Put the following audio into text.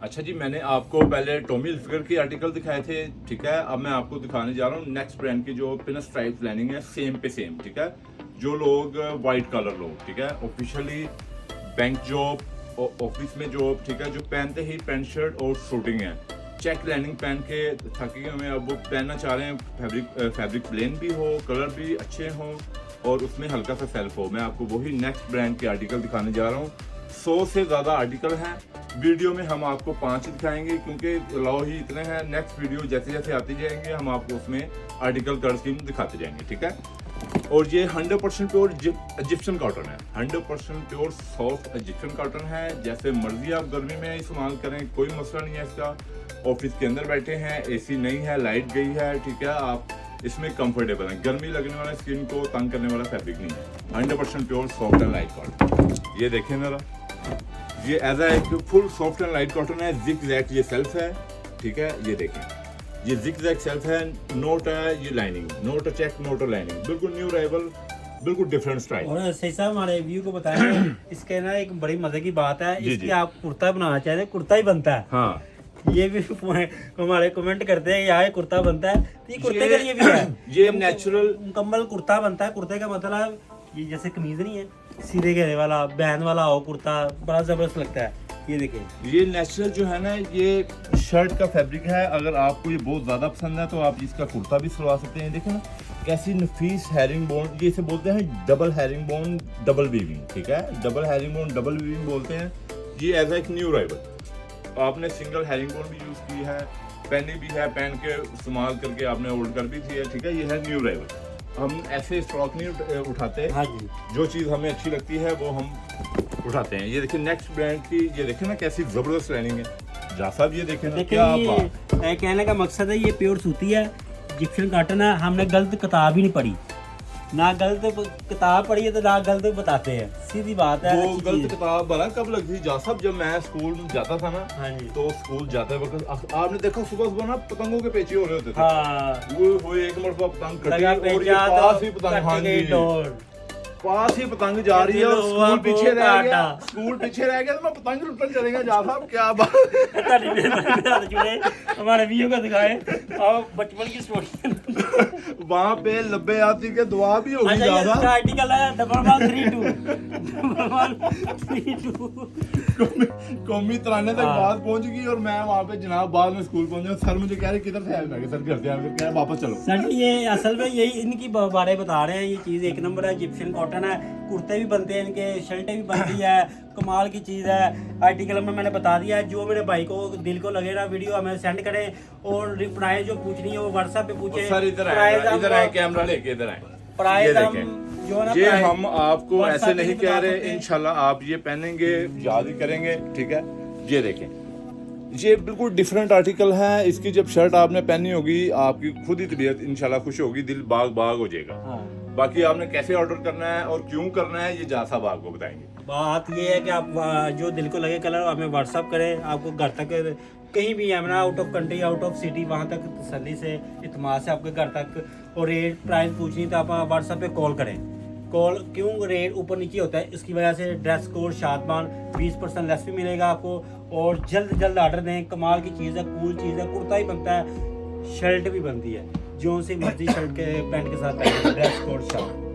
अच्छा जी, मैंने आपको पहले टॉमी हिल्फिगर के आर्टिकल दिखाए थे, ठीक है। अब मैं आपको दिखाने जा रहा हूँ नेक्स्ट ब्रांड की जो पिन स्ट्राइप लाइनिंग है, सेम पे सेम, ठीक है। जो लोग वाइट कलर लोग, ठीक है, ऑफिशियली बैंक जॉब, ऑफिस में जॉब, ठीक है, जो पहनते ही पैंट शर्ट और शूटिंग है, चेक लाइनिंग पहन के थके हुए हैं, अब वो पहनना चाह रहे हैं, फैब्रिक प्लेन भी हो, कलर भी अच्छे हों और उसमें हल्का सा सेल्फ हो। मैं आपको वही नेक्स्ट ब्रांड के आर्टिकल दिखाने जा रहा हूँ। 100 से ज़्यादा आर्टिकल हैं। वीडियो में हम आपको 5 दिखाएंगे क्योंकि अलाउ ही इतने हैं। नेक्स्ट वीडियो जैसे जैसे आती जाएंगे हम आपको उसमें आर्टिकल कलर स्कीम दिखाते जाएंगे, ठीक है। और ये 100% प्योर इजिप्शियन कॉटन है, 100% प्योर सॉफ्ट इजिप्शियन कॉटन है। जैसे मर्जी आप गर्मी में इस्तेमाल करें, कोई मसला नहीं है इसका। ऑफिस के अंदर बैठे हैं, एसी नहीं है, लाइट गई है, ठीक है, आप इसमें कंफर्टेबल है। गर्मी लगने वाला, स्किन को तंग करने वाला फैब्रिक नहीं है। 100% pure soft and light cotton. ये देखें मेरा, ये एज एक full soft and light cotton है। जिग जैक ये सेल्फ है, ठीक है, ये देखें, ये जिग जैक सेल्फ है, नोट है ये lining, not check, not lining, बिल्कुल न्यू अराइवल, बिल्कुल डिफरेंट स्टाइल। और सही साहब हमारे व्यू को बताएं इसके ना एक बड़ी मजे की बात है, इसकी आप कुर्ता बनाना चाहते हैं, कुर्ता ही बनता है। हाँ, ये भी हमारे कमेंट करते हैं यहाँ कुर्ता बनता है, तो ये कुर्ते के लिए भी है। ये नेचुरल मुकम्मल कुर्ता बनता है। कुर्ते का मतलब ये जैसे कमीज नहीं है, सीधे घेरे वाला बैन वाला हो कुर्ता, बड़ा जबरदस्त लगता है। ये देखिए, ये नेचुरल जो है ना, ये शर्ट का फैब्रिक है। अगर आपको ये बहुत ज़्यादा पसंद है तो आप इसका कुर्ता भी सिलवा सकते हैं। देखो ना कैसी नफीस हैरिंग बोन, ये इसे बोलते हैं double herring bone double weaving, ठीक है, double herring bone double weaving बोलते हैं। ये एज एक न्यू अराइवल, आपने सिंगल हैरिंग बोन भी यूज़ की है, पहनी भी है, पहन के इस्तेमाल करके आपने ओल्ड कर भी थी है, ठीक है। ये है न्यू अराइवल। हम ऐसे स्टॉक नहीं उठाते, हाँ जी, जो चीज़ हमें अच्छी लगती है वो हम उठाते हैं। ये देखिए नेक्स्ट ब्रांड की, ये देखें ना कैसी जबरदस्त लाइनिंग है। जा साहब ये देखें ना, क्या बात। ये कहने का मकसद है ये प्योर सूती है, इजिप्शियन कॉटन है। हमने गलत किताब ही नहीं पढ़ी, ना गलत किताब पढ़ी है तो ना गलत बताते हैं, सीधी बात है। वो गलत किताब बना कब लगती थी जा साहब, जब मैं स्कूल जाता था ना, हाँ जी, तो स्कूल जाते वक्त आपने देखा सुबह सुबह ना पतंगों के पेचे हो रहे होते थे। हाँ, वो एक मरतबा पतंग कटी लगा और ये पेचा पास ही तो पतंग, हाँ कट गई जी, डोर। पास ही पतंग जा रही है और चलो, स्कूल वो पीछे रह गया, काटा। स्कूल पीछे रह गया तो मैं पतंग लुटन चलेगा। जा साहब क्या बात। हमारे वीडियो को दिखाए और बचपन की स्टोरी। वहाँ पे लब्बे आती के दुआ भी होगी। अच्छा, जा ये इसका साहब आर्टिकल है 1132 कौमी तराने तक हाँ। बात पहुंच गई और मैं वहाँ पे जनाब बाद में स्कूल पहुंचा। सर मुझे कह रहे किधर से आए, मैं कहा, सर घर से आए, क्या वापस चलो। सर ये असल में यही इनकी बारे बता रहे हैं। ये चीज़ एक नंबर है, इजिप्शियन कॉटन है, कुर्ते भी बनते हैं इनके, शर्टें भी बनती है, कमाल की चीज़ है। आर्टिकल में मैंने बता दिया है। जो मेरे भाई को दिल को लगे ना वीडियो हमें सेंड करें और प्राइस जो पूछनी है वो व्हाट्सएप पे पूछे। सर इधर आए कैमरा लेके इधर आए। प्राइस हम जो ना, ये हम आपको WhatsApp ऐसे पे नहीं बता कह रहे, सकते हैं। इंशाल्लाह आप ये पहनेंगे याद ही करेंगे, ठीक है। ये देखें, ये बिल्कुल डिफरेंट आर्टिकल है। इसकी जब शर्ट आपने पहनी होगी आपकी खुद ही तबीयत इंशाल्लाह खुश होगी, दिल बाग बाग हो जाएगा। हाँ। बाकी आपने कैसे ऑर्डर करना है और क्यों करना है ये जा साहब आपको बताएंगे। बात ये है कि आप जो दिल को लगे कलर हमें व्हाट्सअप करें, आपको घर तक कहीं भी है ना, out of country out of city, वहाँ तक तसल्ली से इत्मीनान से आपके घर तक। और रेट प्राइस पूछनी तो आप व्हाट्सएप पे कॉल करें। कॉल क्यों, रेट ऊपर नीचे होता है, इसकी वजह से ड्रेस कोड शादमान 20% लेस भी मिलेगा आपको। और जल्द ऑर्डर दें, कमाल की चीज़ है, कूल चीज़ है। कुर्ता ही बनता है, शर्ट भी बनती है, जो सी मर्जी शर्ट के पैंट के साथ ड्रेस कोड शार्ट।